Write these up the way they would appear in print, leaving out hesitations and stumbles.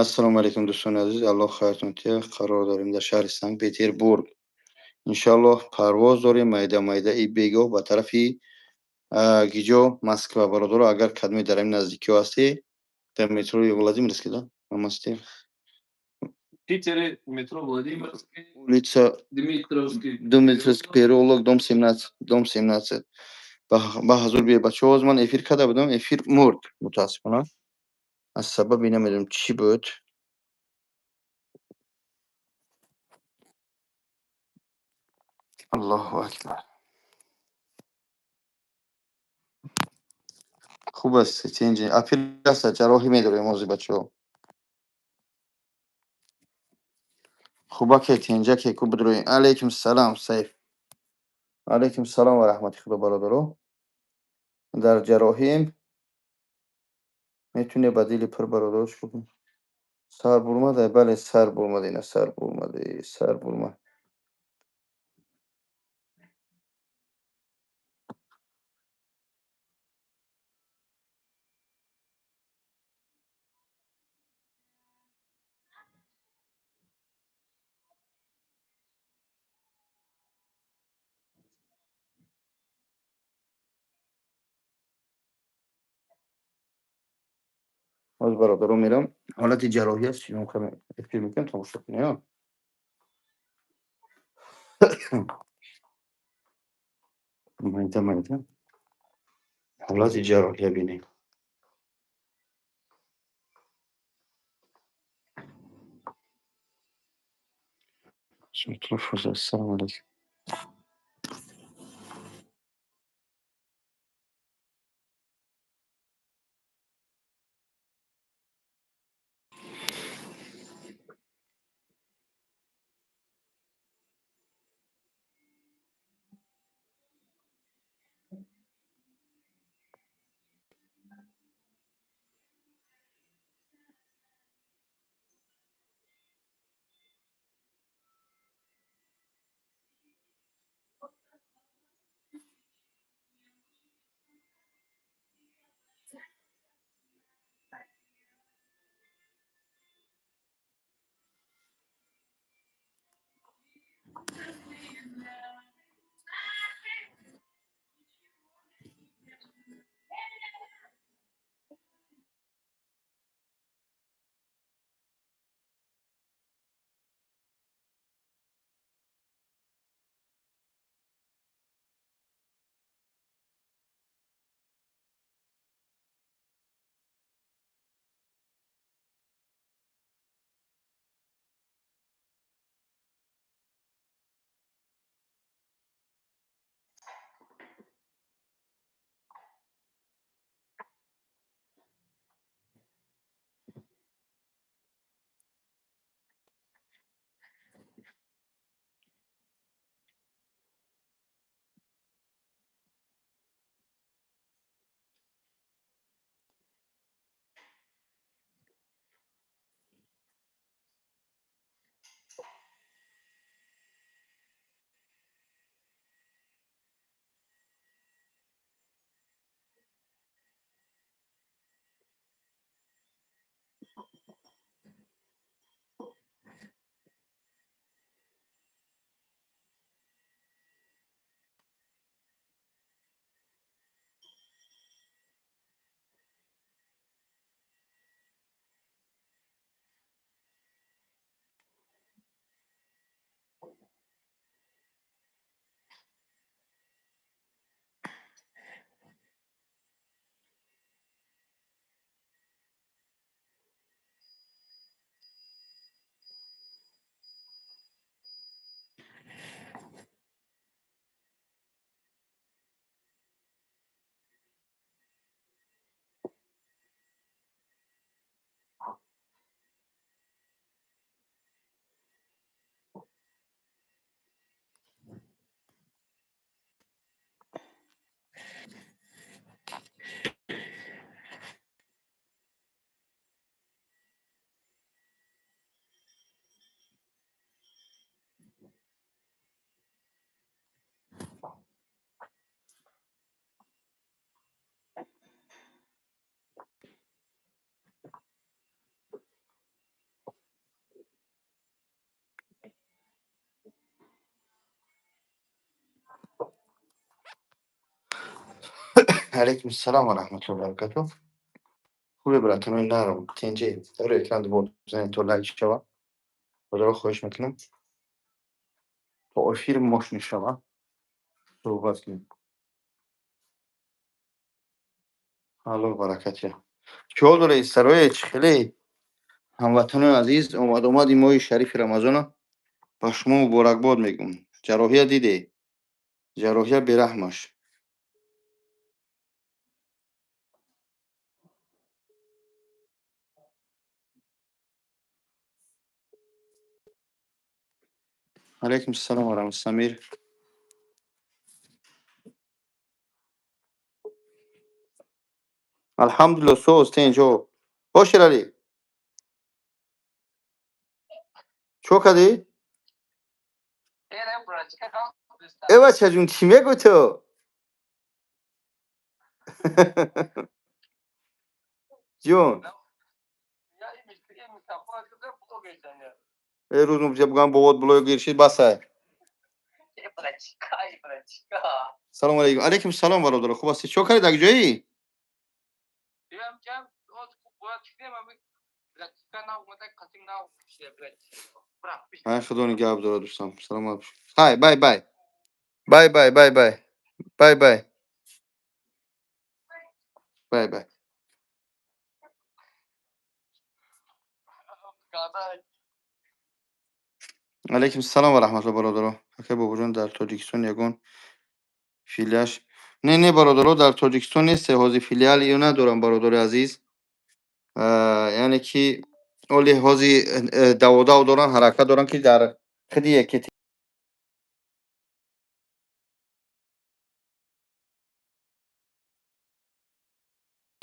Ассалому алейкум, дӯстони азиз. Аллоҳ хайртон тиҳ. Қарор дорем дар шаҳри Санкт-Петербург. Иншаллоҳ парвоз дорем майда-майдаи бегоҳ ба тарафи Гиҷо, Москва. Бародаро, агар кадме дар ҳамин наздикиҳо ҳастӣ, дар метрои Владимирский, да? Ҳам ҳастӣ? Питере, метро Владимирский, Улица Дмитровский переулок, дом 17. Дом 17. Ба ҳазур бия бачаҳоз, ман эфир карда будам, эфир мурд мутаассифона. Аз сабаби намедонам чӣ буд. Аллоҳу акбар. Хуб аст, тинҷи. Афир аст, ҷарроҳӣ медорем ҳозир бачаҳо. Хубаке, тинҷаке, ку бидроем. Алейкум салом, Сайф. Алейкум салом ва раҳмати худо, бародаро. Дар ҷарроҳием. Метуне ба дили пир бародарош букун. Сар бурмаде, бале, сар бурмаде, ина сар бурмаде, сар бурма. Аз бародаро мерам. Ҳолати ҷарроҳӣ аст, чӣ каме эфир мекунем, тамошо кунем, ё? Майда. Ҳолати ҷарроҳия бинем. Ассалому алейкум. علیکم السلام و رحمت الله و برکاته. خوبه براتون نرم تنجی داره اکران بود بزنید تو لایک شوا خدا خوش میکنم تو افیر ماشین شوا صحبت کنیم حالا برکتی چه داره سرای خیلی هموطنان عزیز اومد این ماه شریف رمضان با شما مبارک باد میگم جراحی دیدی جراحی برحمش علیکم السلام و رحمت سمیر الحمدلله سوز تنجو باش علی چو کدی ای بچه جون چی میگو تو جون روز مبجه بگم بود بلوی گیرشید بسه سلام علیکم علیکم السلام برادر خوب هستی چو کردی دیگه جایی های خدا نگهدار داره دوستان سلامت باشید های بای بای بای بای بای بای بای بای بای بای علیکم السلام و رحمت الله برادر که با وجود در تاجیکستان یگان فیلیاش نه برادر در تاجیکستان نیست حاضی فیلیال یا ندارم برادر عزیز یعنی که اولی حاضی داودا دارن حرکت دارن که در خدی یکی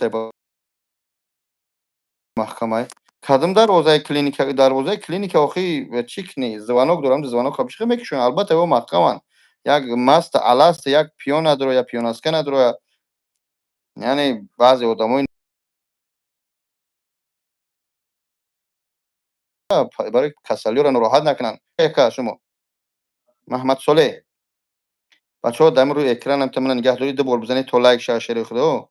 تبا محکمه کدام دروازه کلینیک آخی و چیک نی زوانوک دارم زوانوک خبش میکشون البته و محکمن یک مست الاست یک پیون نداره یا پیوناسکه نداره یعنی بعضی آدمای برای کسلی رو ناراحت نکنن که شما محمد صالح بچه‌ها دم روی اکران هم تمنا نگه دارید دو بار بزنید تا لایک شیر خدا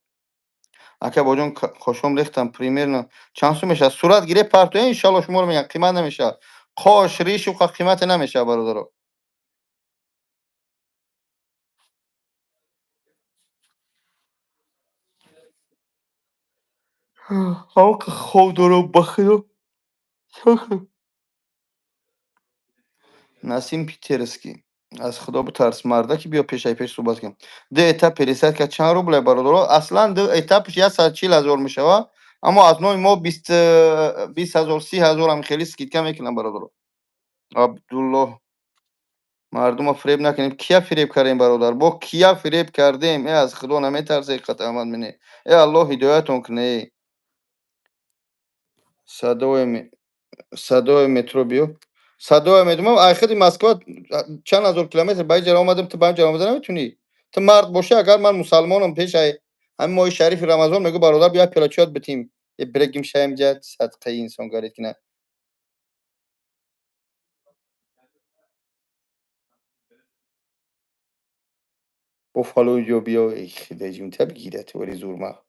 اگه باجون خوشم ریختم پریمیر نه چند سو میشه صورت گیره پرتو ان شاء الله شما رو میگم قیمت نمیشه خوش ریش و قیمت نمیشه برادر ها که خود رو بخیر نسیم پیترسکی از خدا بترس مرده که بیا پیش صحبت کنیم ده ایتاپ پریسد که چند روبله برادر اصلا ده ایتاپش 140,000 میشوه اما از نوع ما 20,000 30,000 هم خیلی سکیت کم میکنم برادر عبدالله مردم رو فریب نکنیم کیا فریب کردیم برادر با کیا فریب کردیم ای از خدا نمیترسه قطع احمد منی ای الله هدایتون کنه صدای مترو بیو صدای مترو من آخری مسکو چند هزار کیلومتر باید جرا آمدم تو باید جرا آمدن نمیتونی تو مرد باشه اگر من مسلمانم پیش همین ماه شریف رمضان میگه برادر بیا پلاچات بتیم یه برگیم شایم جد صدقه انسان گارید کنه بوفالو جو بیا ای خدا جون تب گیره تو ولی زور ما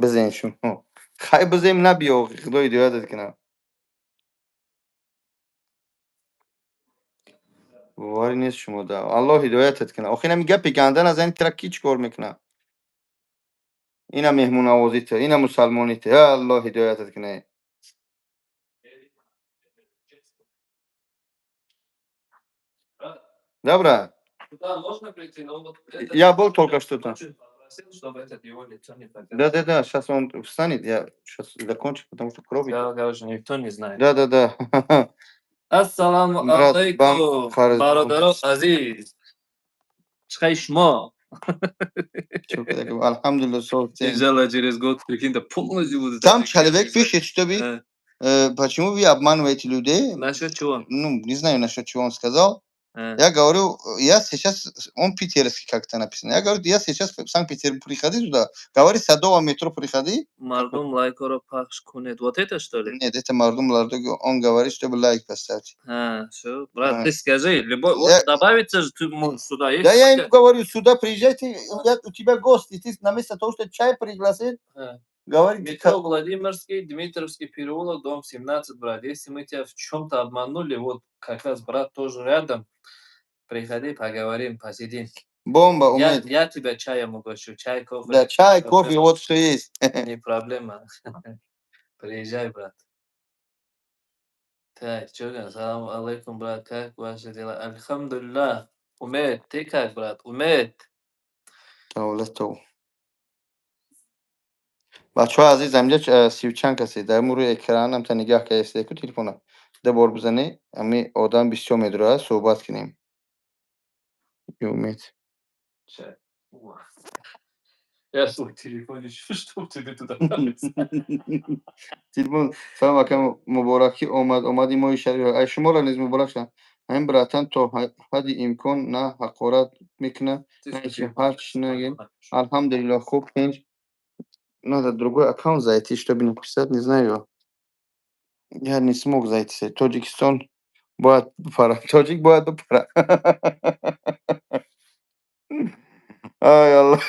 بزنشون خیلی بزنیم نبیا خدا هدایتت کنه واری نیست شما دا الله هدایتت کنه آخه نمی گپ گندن از این ترکی چیکار میکنه اینا مهمون نوازیته اینا مسلمانیته یا الله هدایتت کنه Dobra, я был только что там. Да, сейчас он встанет, я сейчас закончу, потому что кровь идет. Да, уже никто не знает. Да. Ассаламу Брат, алейкум, бародаро азиз. Чхай шумо? Alhamdulillah, солнце. Иншаллах, через год прикинь, да полностью будут. Там человек пишет, что вы, почему вы обманываете людей? Насчет чего? Ну, не знаю, насчет чего он сказал. He. Я говорю, я сейчас, он питерский как-то написано. Я говорю, я сейчас в Санкт-Петербург приходи туда. Говори, Садово метро приходи. Мардум лайкоро пахш кунед. Вот это что ли? Нет, это Мардум Лардуги, он говорит, чтобы лайк поставить. Всё. Брат, А. ты скажи, любой... Вот Я, добавится же ты сюда есть. да я ему говорю, сюда приезжайте, у тебя гость, и ты на место того, что чай пригласил, говорит, Метро Владимирский, Дмитровский переулок, дом 17, брат. Если мы тебя в чем-то обманули, вот как раз брат тоже рядом, приходи, поговорим, посидим. бомба умеет. Я тебя чаем угощу, чай, кофе. Да, чай, кофе, вот что есть. Не проблема. Приезжай, брат. Так, что, салам алейкум, брат, как ваши дела? Альхамдулилlah. Умеет, ты как, брат? Умеет. Давлатов. بچه ها عزیز اینجا 30 کسی در مورد اکران هم تا نگاه که است که تلفن ده بار بزنی امی آدم 20 میدره صحبت کنیم امید Чай. Я свой телефон ищу, чтоб тебе туда تلفن سلام علیکم مبارکی اومدی ما شریف ای شما را نیز مبارک شد این براتن تا حد امکان نه حقارت میکنه نه چی هر چی نگیم الحمدلله خوب пенч надо другой аккаунт зайти чтобы написать не знаю я не смог зайти Таджикистан باید بپره تاجیک باید بپره ای الله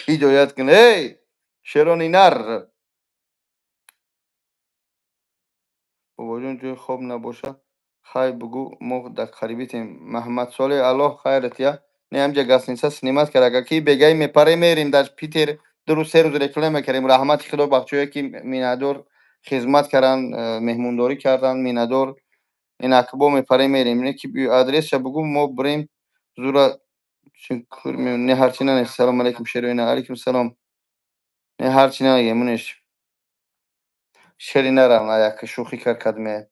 هدایت کن ای شیرانی نر بابا جون توی خواب نباشه خیر بگو ما در قریبیتیم محمد صالح الله خیرت یا نه همجا گسنیسه سینمات کرد اگر کی بگای میپره میریم در پیتر دو سه روز رکلام کردیم رحمت خدا بخشویه که مینادور خدمت کردن مهمونداری کردن مینادور این اکبو میپره میریم نه که آدرس بگو ما بریم زورا شکر نه هرچی نه سلام علیکم شیرین علیکم سلام نه هرچی نه منش شیرین نرم یک شوخی کردم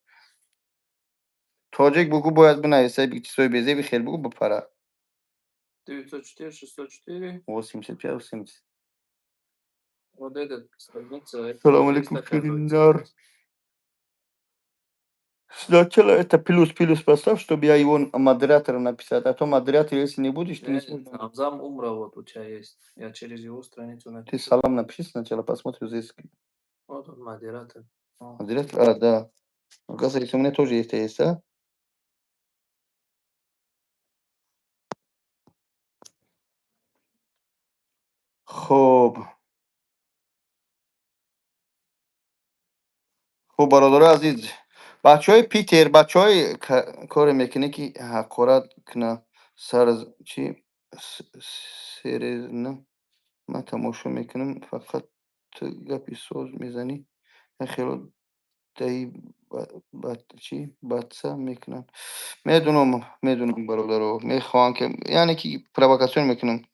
تاجیک بگو باید بنویسه بگی چیزای بیزه بخیر بگو بپره 904 604. 85 80 Вот этот страница. سلام علیکم شیرین نر Сначала это плюс поставь, чтобы я его модератором написал. А то модератор, если не будешь, ты не сможешь. Абзам Умра вот у тебя есть. Я через его страницу Ты напишу. салам напиши сначала, посмотрим здесь. Вот он, модератор. Модератор, да. Оказывается, у меня тоже есть, а? خب خب برادر عزیز بچه های پیتر بچه های کار میکنه که حقارت کنه سر چی سریز نه من تماشا میکنم فقط تو گپی سوز میزنی خیلی دهی چی بادسا میکنن میدونم برادر میخوان که یعنی که پرووکاسیون میکنن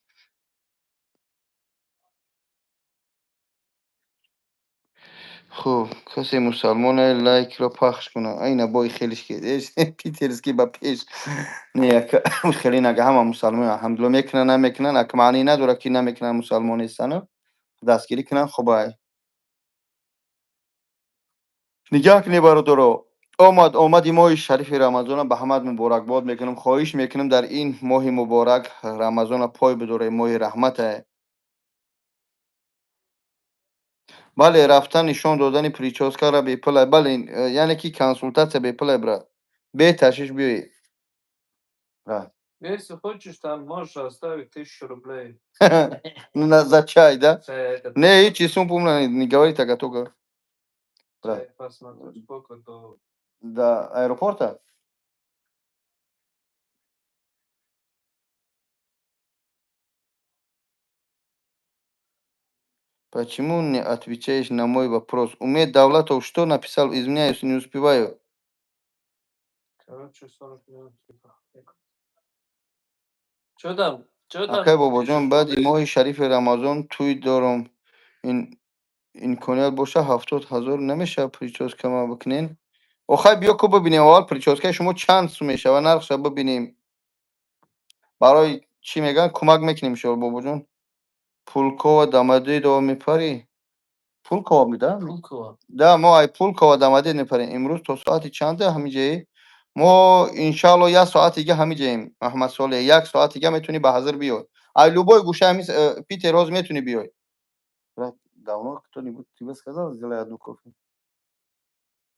خب کسی مسلمانه لایک را پخش کنه این بای خیلیش که پیترسکی با پیش نه خیلی نگه همه مسلمان الحمدلله میکنن نمیکنن اک معنی نداره که نمیکنن مسلمان نیستن دستگیری کنن خب نگاه کنی برادر آمدی ماه شریف رمضان به همه مبارکباد میکنم خواهش میکنم در این ماه مبارک رمضان پای بداره ماه رحمت بله رفتن نشان دادن پریچاسکا را به پل بله یعنی که کنسولتация به پل برات به تشویش بیایی Если хочешь, там можешь оставить 1000 рублей. за чай, да? Чай, это Не, и сум помню, не говори так, а только чай, посмотри, сколько то. до аэропорта. Почему не отвечаешь на мой вопрос? Умеет Давлатов что написал? Извиняюсь, не успеваю. Короче, 40 минут. Что там? Что там? Акай бобоҷон баъди моҳи шарифи рамазон тӯй дорам имконият боша 70 000 намешавад прическа ма бикунен охай биё ку бибинем аввал прическаи шумо чанд сум мешавад нархша бибинем барои чӣ мегӯянд кӯмак мекунем иншоалло бобоҷон пулкова дамади дов мепарӣ пулкова меда Пулкова. да мо ай пулкова дамади мепарем имрӯз то соати чанда ҳамин ҷае ما انشالله 1 ساعت دیگه همینجاییم. احمد صالح 1 ساعت دیگه میتونی به حاضر بیای. ای لوبای گوشه همین پیت روز میتونی بیای. давно кто-нибудь тебе сказал сделай одну кофе?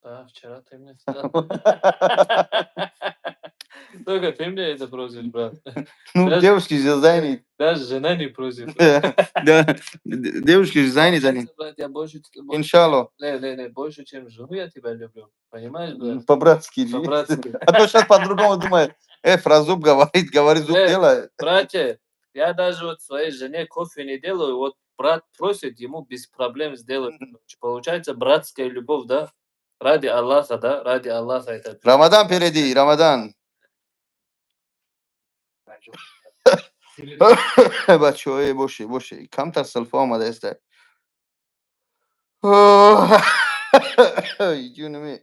Да, вчера ты мне сказал. Только ты мне это просишь, брат. Ну, девушки же занят. Даже жена не просит. Да, девушки же заняты. Брат, я больше... Иншаллах. Не, больше, чем жену я тебя люблю. Понимаешь, брат? По-братски. По-братски. А то сейчас по-другому думает. Про зуб говорит, зуб делает. Братья, я даже вот своей жене кофе не делаю, вот брат просит, ему без проблем сделать. Получается братская любовь, да? Ради Аллаха, да? Ради Аллаха это. Рамадан впереди, Рамадан. بچه‌های باشه کمتر سلفا آمده است. جونمی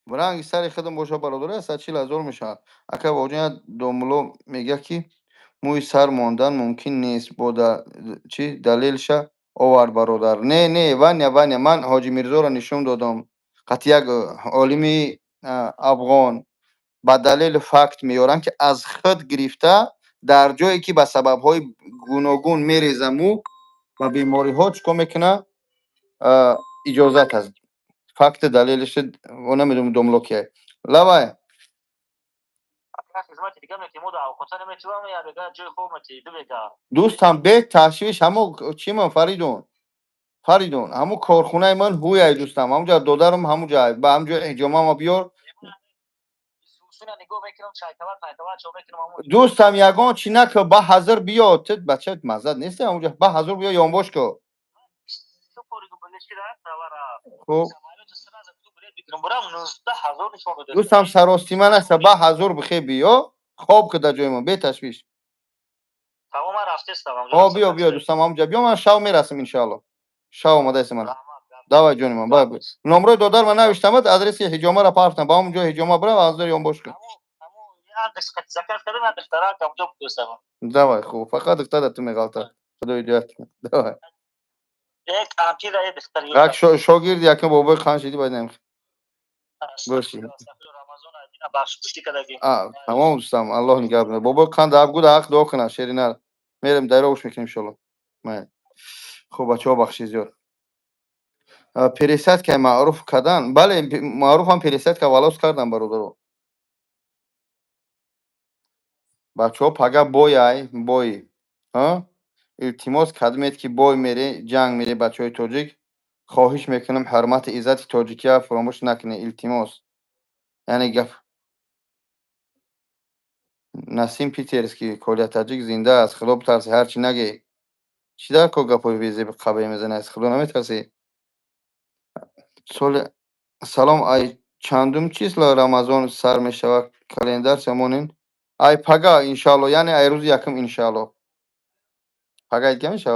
برانگی سری خودم باشه برادره است چی لازم میشه اگه واقعا دوملو میگه که موی سر ماندن ممکن نیست با چی دلیلش آور برادر نه وانیا من حاجی میرزا را نشون دادم قطعا یک عالمی افغان با دلیل فکت میارن که از خود گرفته در جایی که به سبب‌های گوناگون میریزه مو و بیماری ها چیکار میکنه اجازت هست فکت دلیلش و نمیدونم دوملوکه لوای دوستم به تشویش همو چی من فریدون همو کارخونه من هوی دوستم همونجا دادرم همونجا به همونجا اجامه ما بیار دوستم یگان چی نکه با حضر بیا تت بچت مزد نیست اونجا با حضر بیا یانباش که خب دوستم سراستی من است با حضر بخی بیا خواب که در جای ما به تشویش بیا دوستم همونجا بیا من شو میرسم انشالله شو آماده است من دعوت جون من بای نمره دادر من نوشتم ادرس حجامه را پافتم با همونجا حجامه برا حاضر یانباش که давай خوب فقط دکتر تو میگالتا خدای دیت давай یک شاگرد یکم بابا خان شدی باید نمیخ باشی تمام دوستم الله نگهدار بابا خان دعو گود حق دعا کنه شیرینه میرم دایره میکنیم ان شاء الله خوب بچه‌ها بخشی زیاد پریست که معروف کردن بله معروف هم پریست که والاس کردن برادر بچه‌ها پگا بای ها التماس کدمت که بای میره جنگ میره بچهای تاجیک خواهش میکنم حرمت عزت تاجیکیه فراموش نکنه التماس یعنی گپ نسیم پیترسکی کل تاجیک زنده است خدا بترسی هرچی نگی چی در کو گپای ویزی به قبه میزنه از خدا نمیترسی سال سلام ای چندم چیسلا رمضان سر میشود کلندر سمونین ای پگا انشالله یعنی ای روز یکم انشالله پگا ایگه میشه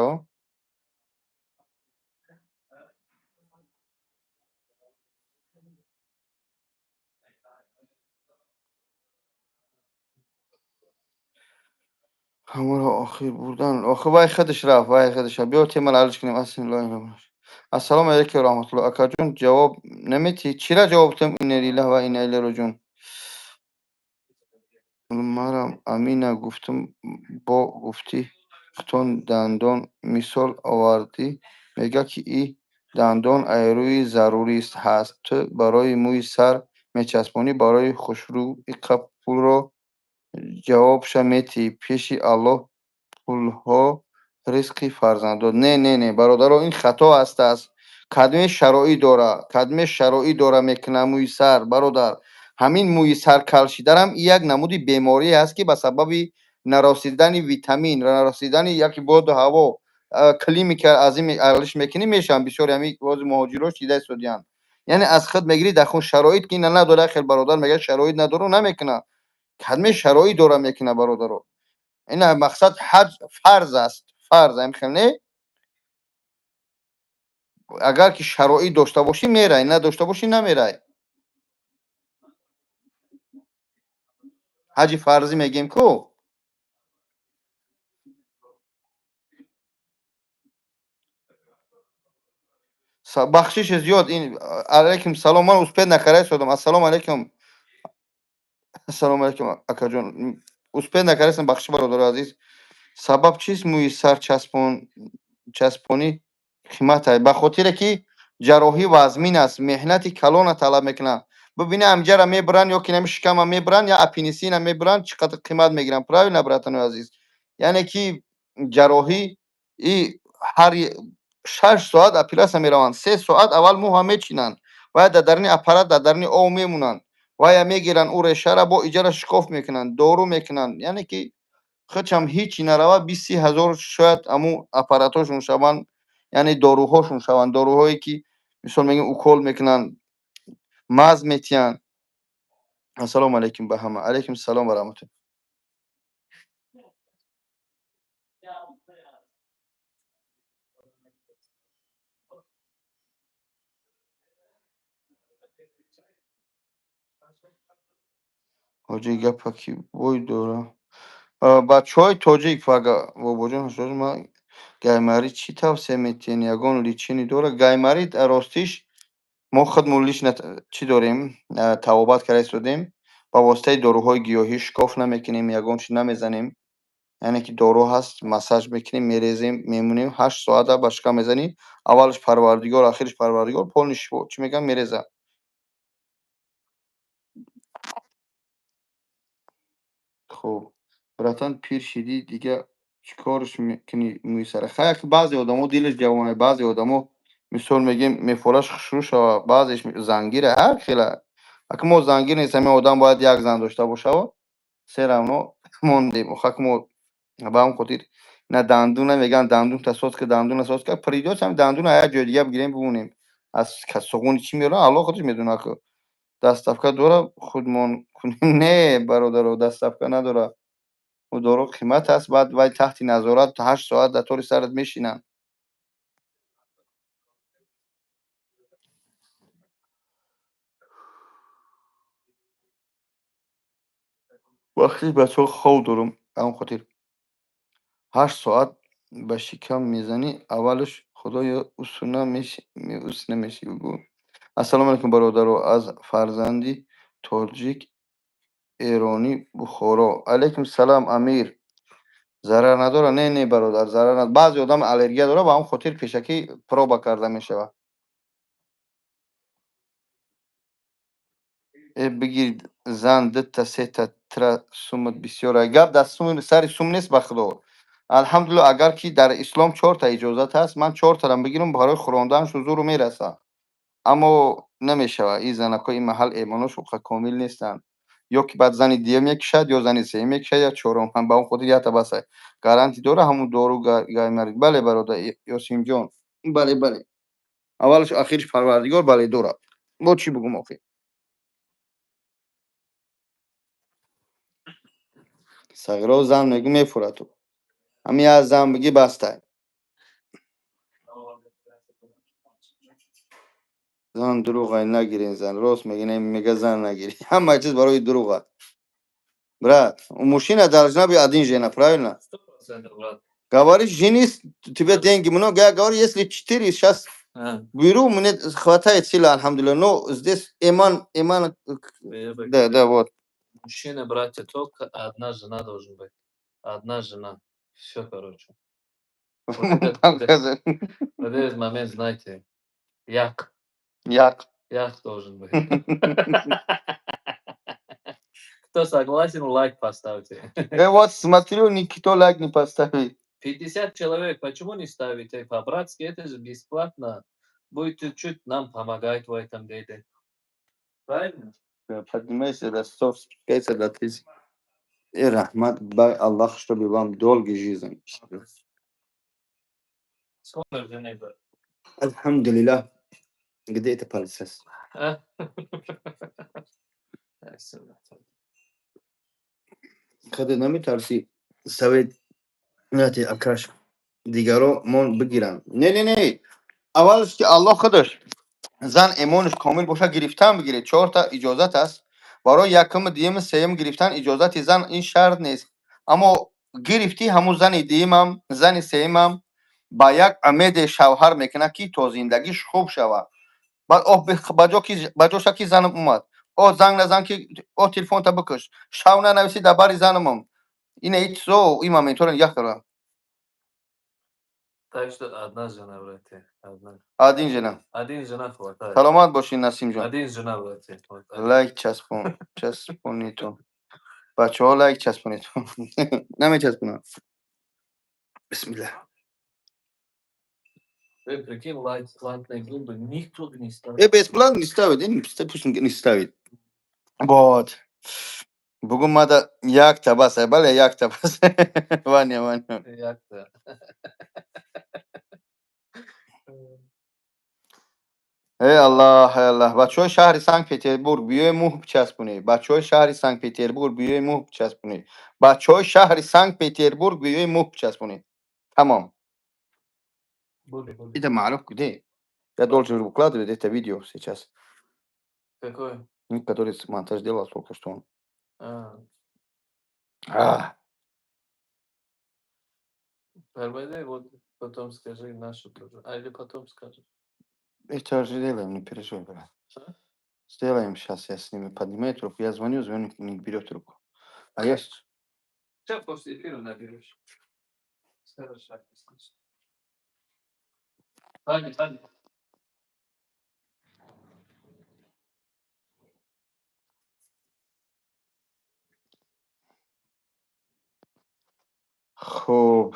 همون رو آخر بردن آخر وای خودش رفت بیا تیمال علش کنیم اصلا الله السلام علیکم و رحمت الله اکا جون جواب نمیتی چرا جواب تم این لیله و این ایله رو جون مرم امینا گفتم با گفتی ختون دندان مثال آوردی میگه که ای دندان ایروی ضروری است هست تو برای موی سر میچسبانی برای خوشرو ای پول رو جواب شمیتی پیشی الله پولها رزق فرزندان نه برادران این خطا است کدوم شرایی داره میکنه موی سر برادر همین موی سر کلشیدن هم یک نمودی بیماری است که به سبب نرسیدن ویتامین و نرسیدن یکی بود هوا کلیمی که از این علش میکنی میشن بسیاری همین باز مهاجرات شیده سودیان یعنی از خود میگیری در خون شرایط که نه نداره خیلی برادر میگه شرایط نداره نمیکنه کدوم شرایی داره میکنه برادر این مقصد حج فرض هم خیلی اگر که شرایط داشته باشی میره نه داشته باشی نمیره حج فرضی میگیم کو бахшиш зиёд ин алайкум салом. Ман успед накарай содам. Ассалому алайкум. Ассалому алайкум акаҷон. Успед накарайсам бахшиш бародари азиз. Сабаб чист мӯи сар часпонӣ қиматае. Ба хотире ки ҷарроҳӣ вазмин аст, меҳнати калона талаб мекунад. Бубини амҷара мебаранд ё ки нами шикама мебаранд ё апенисина мебаранд, чӣ қадар қимат мегиранд. Правильно, братанои азиз? Яъне ки ҷарроҳӣ и ҳар 6 соат оператсия мераванд. 3 соат аввал мӯҳа мечинанд. Вая дар даруни аппарат, дар даруни об мемонанд. Вая мегиранд ӯ решаро бо иҷора шикоф мекунанд, дору мекунанд. Яъне ки хачам ҳичи нарава 20,000 шояд аму аппаратҳошон шаванд, яъне доруҳошон шаванд. Доруҳое ки мисол мегӯем укол мекунанд, мазз метиҳанд. Ассалому алайкум ба ҳама. Алайкум салом ва раҳматулло. ҳоҷи гапа ки вой дора. Ба чой тоҷик фага бобоҷон ҳаштодаш ма гаймарӣ чӣ тавсия метиҳен? Ягон личини дора? Гаймарӣ ростиш мо худмон лична чӣ дорем? Тавобат карда истодем. Ба воситаи доруҳои гиёҳӣ шикоф намекунем, ягон чиз намезанем. Яъне ки дору ҳаст, массаж мекунем, мерезем, мемонем 8 соата ба шикам мезанӣ. Аввалаш парвардигор, ахираш парвардигор, полни шифо. Чӣ мегӯям? Мереза. хуб, братан пир шидӣ, дигар чӣ корш мекунӣ мӯи сара? Хаяк баъзе одамо дилаш ҷавон, баъзе одамо мисол мегӯем мефолаш хушрӯ шавад, баъзеш зангира, ҳар хела. Ака мо зангир нестем, ҳамин одам бояд як зан дошта бошад. Се равно мондем. Хак мо ба ҳамн хотир на дандун намегӯянд, дандунта сотка, дандуна сотка. Придётся ҳамин дандуна як ҷои дигар бигирем бимонем. Аз суғуни чӣ меёранд? Аллоҳ худаш медонад. Ака дастафка дора худмон кунем? Не, бародаро, дастафка надора. ӯ дору қимат аст. Баъд вай таҳти назорат 8 соат дар тори сарат мешинанд. вақти бачаҳо хов дорам. Ба ҳамн хотир 8 соат ба шикам мезанӣ, аввалаш худоё усуна мешавӣ. Ассалому алайкум бародаро, аз фарзанди тоҷик эронӣ Бухоро. Алайкум салом Амир. Зарар надора? Не бародар, зарар надора. Баъзе одам аллергия дорад, ба ҳамн хотир пешакӣ проба карда мешавад. Бигир зан дитта сета тра сумат бисёрай. Гап дар сари сум нест ба худо. Алҳамдулилло, агар ки дар ислом 4 та иҷозат ҳаст, ман 4 таро бигирам, барои хӯронданаш ҳузуру мерасад. Аммо намешавад. Ин занакҳои ин маҳал эмоношон комил нестанд. Ё ки баъд зани дуюм мекушад, ё зани сеюм мекушад, ё чорум. Ба ҳамн хотир якта басай. Гарантӣ дора ҳамун дору гаймарӣ? Бале бародар Ёсимҷон. Бале. Аввалаш ахираш парвардигор бале дорад. Бо чӣ бигӯм охир? Сағиро зан мегӯ мефурад. Ҳамин аз зан бигӣ бастай. Зан дурӯғай, нагирен зан. Рост мега зан нагирӣ. Ҳама чиз барои дурӯғ аст. Брат, мужчина должна быть один жена, правильно? 100%, брат. Говоришь, женись, тебе деньги много. Я говорю, если 4 сейчас беру, мне хватает силы, алхамдулилlah. Но здесь иман, да, вот. Мужчина, братья, только одна жена должен быть. Одна жена. Все, короче. Вот этот момент, знаете, як должен быть. Кто согласен, лайк поставьте. Я вот смотрю, никто лайк не поставит. 50 человек, почему не ставите? По-братски, это же бесплатно. Будет чуть-чуть нам помогать в этом деле. Правильно? Поднимайся до 100, спускайся до 1000. И рахмат бай Аллах, чтобы вам долгий жизнь. Сколько жены было? Альхамдулилlah. Где это процесс? Когда намитарси совет нати акаш дигаро мон бигиранд. Не. Аввалш ки Аллоҳ худаш зан эмонаш комил боша, гирифтан бигиред. 4 та иҷозат аст. Барои якум, дуюм, сеюм гирифтан иҷозати зан ин шарт нест. Аммо гирифти ҳамун зани дуюмам, зани сеюмам ба як умеде шавҳар мекунад ки то зиндагиш хуб шавад. баъд баҷоша ки занам омад, занг назан ки телефонта бикуш, шав нанависи дар бари занамам. Ина итсо има метора нигах дорам. Так что одна жена, братья, одна. Один жена. Один жена хватает. Саломат бошин Насимҷон. Один жена, братья. Вот, один. Лайк часпонитон. Бачаҳо лайк часпонитон. Намечаспонам. Бисмилlah. Вы прикинь, латные губы никто не ставит. Бесплатно не ставит, пусть не ставит. Вот. Бугун мада як табас, бале як табас. Ваня. Як-то. ای الله ای الله. بچه‌های شهر سنت پترزبورگ بیاین مهر بچسبونید. بچه‌های شهر سنت پترزبورگ بیاین مهر بچسبونید. بچه‌های شهر سنت پترزبورگ بیاین مهر بچسبونید. Tamam. Буду. Это معروف где? Я должен выкладывать это видео сейчас. Какой? Который монтаж делал только что. А. Арбайдай, вот потом скажи нашу тоже. Или потом скажи. Это же делаем, не переживай, брат. А? Сделаем сейчас, я с ними поднимаю трубку. Я звоню, не берет трубку. А я... Сейчас после эфира наберешь. Хорошо. Таня. خب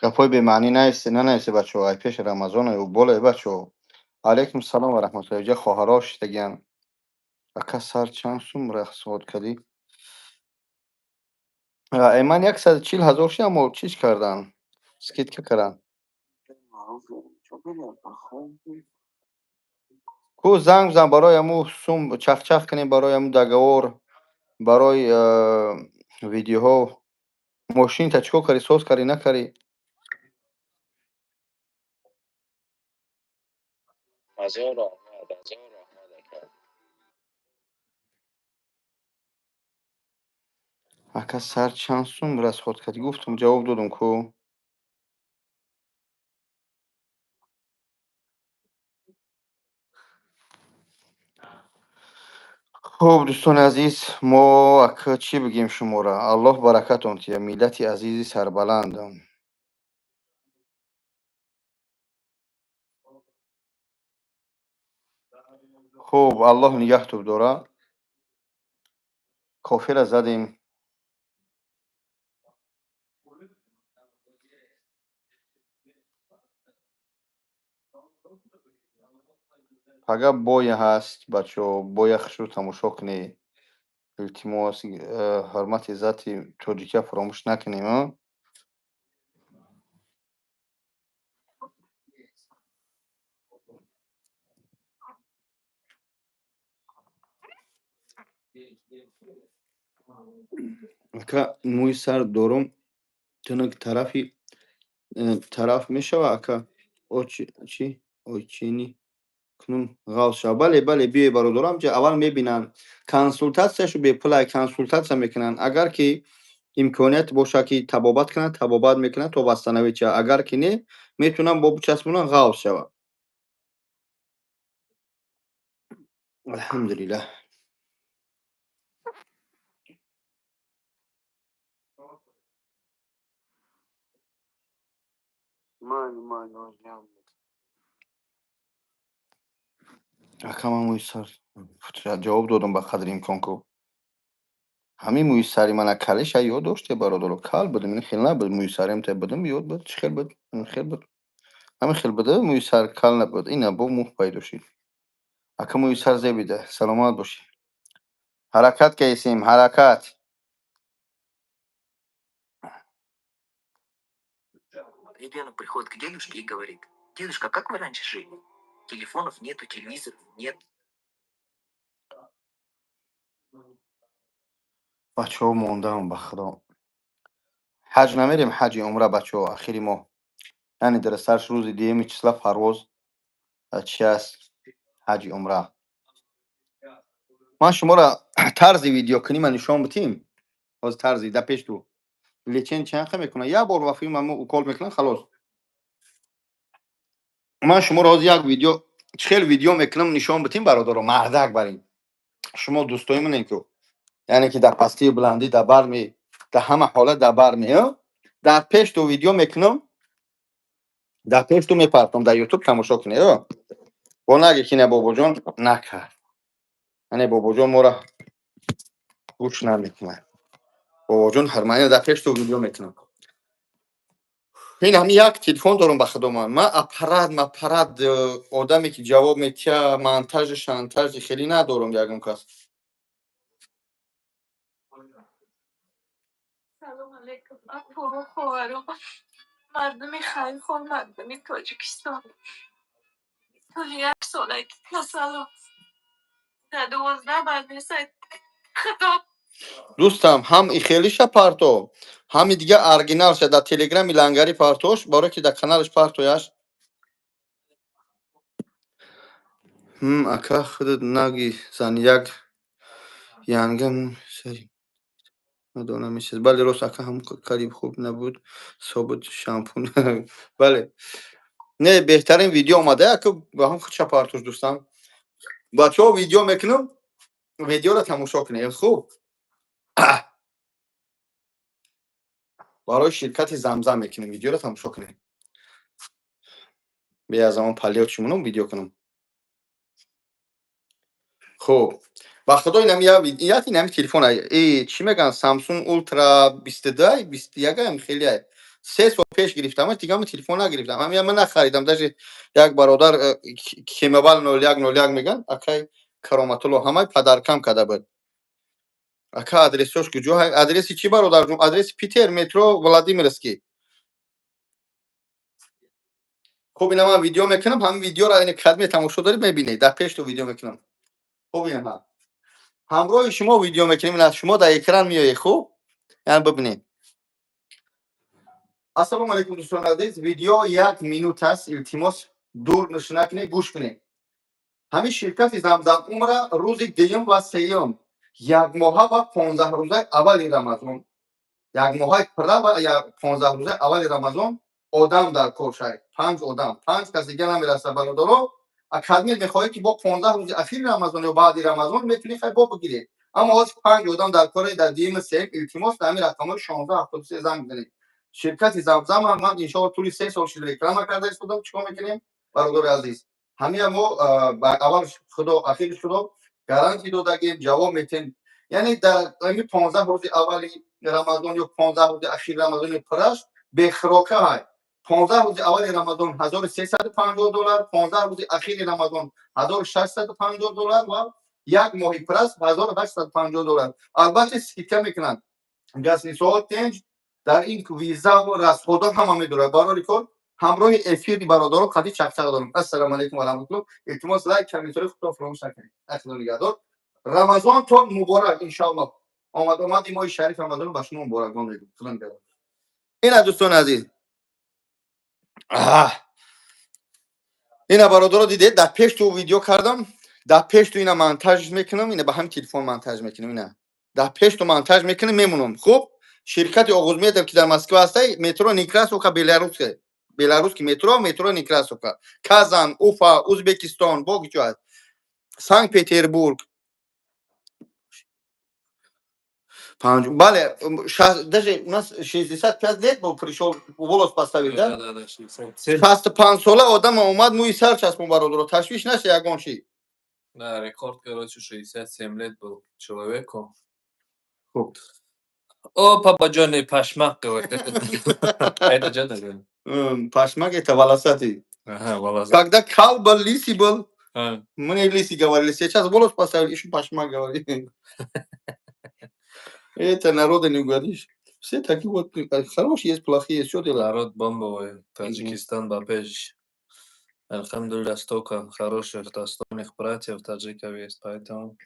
гапҳои бемаънӣ нанависе бачаҳо. Ай пеши Рамазон ай боле бачаҳо. Алейкум салом ва раҳматуллоҳи. Ҷа хоҳаро шидагиан. Ака сар чанд сум расход кардӣ? Ман 140,000 шидам, аммо чиз кардан. Скидка кардан. Ку занг бизан барои аму сум чахчах кунем, барои аму договор, барои видеоҳо. Мошинита чӣ кор кардӣ? Соз кардӣ, накардӣ? Ака сар чанд сум расход кардӣ? Гуфтам, ҷавоб додам ку. خب دوستان عزیز، ما اکا چی بگیم شما را؟ الله برکتون تیه ملت عزیزی سربلندم. خب الله نگهتون داره. کافی را زدیم. اگر بوی هست بچه بوی خشو تماشا کنی. التماس حرمت ذاتی توجیکه فراموش نکنیم. اکا موی سر دارم تنک طرف میشه و اکا چی؟ اوچینی کنون غوث شد. بله بیای برادرم که اول میبینن کنسولتاسیشو به پلای کنسولتاسیا میکنن. اگر که امکانیت باشه که تبابت کنن تبابت میکنن تا بستنوی چه. اگر که نه میتونن با بچسبونن غوث شود. الحمدلله. اکا من موی سر جواب دادم به قدر امکان کو. همین موی سری من کلش یاد داشته برادر کال بدم. این خیلی نبود موی سریم تا بدم یاد بود. چه خیلی بود؟ خیلی بود. همین خیلی بده موی سر کال نبود. این نبود موی پیدا شد. اکا موی سر زیبیده. سلامت باشی. حرکت کیسیم حرکت. ребенок приходит к дедушке и говорит: дедушка, как вы раньше жили? Телефонов нету, телевизоров нет. بچه‌ها موندم به خدا حج نمیریم حج عمره بچه‌ها اخیری ماه یعنی در سرش روز دیگه چسلا پرواز چی است حج عمره من شما را طرز ویدیو کنی من نشون بدیم از طرزی در پیش تو لیچن چند خم میکنه یا بار وقتی من کال میکنم خلاص من شما را از یک ویدیو چخیل ویدیو میکنم نشون بدیم برادر مردک برین شما دوستای من که یعنی که در پستی بلندی در بر می در همه حالت در بر می در پیش تو ویدیو میکنم در پیش تو میپرتم در یوتیوب تماشا کنی با نگه که نه بابا جان نکرد یعنی بابا جان ما را گوش نمیکنه بابا جان هر معنی در پیش تو ویدیو میکنم این هم یک تلفن دارم به خدا من اپرات آدمی که جواب میده مانتاژ شانتاژ خیلی ندارم یگم کس سلام علیکم. من پرو خواهرم مردمی خیلی مردمی تاجیکستان تا 1 سالگی تسلط در 12 مدرسه خطاب دوستم هم ای خیلی پارتو هم دیگه ارگینال شد در تلگرام لنگری پارتوش برای که در کانالش پارتویش اکا خودت نگی زن یک یانگم سری ندونم میشه بله راست اکا هم قریب خوب نبود ثابت شامپون بله نه بهترین ویدیو اومده اکا با هم خود پارتوش دوستم بچه ها ویدیو میکنم ویدیو را تماشا کنید خوب برای شرکت زمزم میکنیم ویدیو را تماشا کنید بیا از زمان پلیات شمونم ویدیو کنم خب با خدا اینم یا اینم تلفن ای چی میگن سامسونگ اولترا 22 21 هم خیلی 3 سال پیش گرفتم دیگه من تلفن نگرفتم من نخریدم داش یک برادر که موبایل 01 میگن اکای کرامت الله همه پدرکم کرده بود اکا آدرسش کجا آدرس چی برادر جون آدرس پیتر مترو ولادیمیرسکی خب اینا من ویدیو میکنم همین ویدیو را این کلمه تماشا دارید میبینید در پیش تو ویدیو میکنم خب اینا همراه شما ویدیو میکنیم از شما در اکران میایه خوب یعنی ببینید السلام علیکم دوستان عزیز ویدیو 1 مینوت است التماس دور نشینه کنید گوش کنید همین شرکت زمزم عمره روز دوم و سوم یک ماه و 15 روزه اول رمضان یک ماه پرده و یا 15 روزه اول رمضان آدم در کار شد 5 آدم 5 کس دیگه نمیرسه برادرو اکادمی میخواهی که با 15 روز اخیر رمضان و بعد رمضان میتونی خیلی با بگیری اما از 5 آدم در کار در دیم سه التماس در همین رقم 1673 زنگ بزنید شرکت زمزم هم من ان شاء الله طول 3 سال شده اکرام کرده استودم چیکار میکنیم برادر عزیز همین ما اول خدا اخیر خدا گارانتی دادگیم جواب میتین یعنی در این 15 روز اولی رمضان یا 15 روز اخیر رمضان پرش به خراکه های 15 روز اول رمضان $1350 15 روز اخیر رمضان $1650 و یک ماه پرس $1850 البته سکه میکنن گاز نسوات تنج در این ویزا و رسخودا هم میدونه برای کل همراه افیر برادر قدی چقچق دارم السلام علیکم و رحمت الله التماس لایک کامنت خود فراموش نکنید اخلاق نگهدار رمضان تو مبارک ان شاء الله آمد ماه شریف رمضان با شما مبارک میگم خدا نگهدار این دوستان عزیز اینا برادر دیدید در پیش تو ویدیو کردم در پیش تو اینا مونتاژ میکنم اینا با هم تلفن مونتاژ میکنم اینا در پیش تو مونتاژ میکنم میمونم خب شرکت آغوزمیت که در مسکو هسته مترو نیکراسوکا بلاروس که مترو نیکراسوکا کازان اوفا ازبکستان بوگچو سانت پتربورگ Бale, даже у нас 65 лет был, пришел, волос поставил, да? Да, 67. Паста 5 сола одам омад муи сар час мубародро. Ташвиш наша ягон чи. Да, рекорд, короче, 67 лет был человеку. Хуб. О, папа Джонни Пашмак, говорит. Это Джонни, говорит. Пашмак это волосатый. Ага, волосатый. Когда кал был, лисий был, А. мне лисий говорили. Сейчас волос поставили, еще Пашмак говорили. Это народа не угодишь. Все такие вот хорошие есть, плохие, что делать? Народ бомбовый. Таджикистан бапеш. Альхамдулилля, столько хороших, достойных братьев таджиков есть, поэтому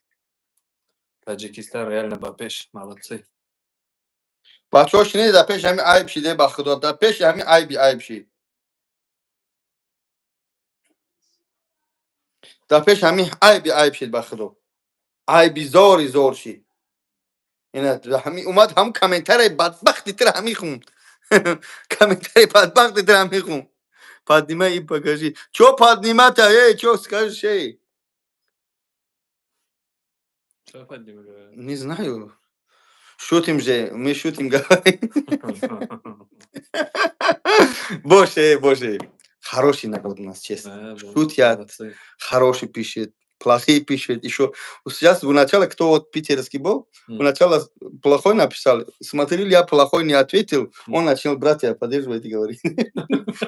Таджикистан реально бапеш. Молодцы. بچه‌ها شنید در پیش همین عیب شیده به خدا در پیش همین عیب شید در پیش همین عیب شید به خدا عیبی زار شید اینا در همین اومد هم کامنتر بدبختی تر همین خون کامنتر بدبختی تر همین خون поднимай и покажи что поднимать-то что скажи Что поднимаю? не знаю шутим же мы шутим говорим боже хороший народ у нас честно шутят Молодцы. хороший пишет, плохие пишет. Еще сейчас вначале, кто вот питерский был, вначале плохой написал. Смотрели, я плохой не ответил. Он начал братья поддерживать и говорить.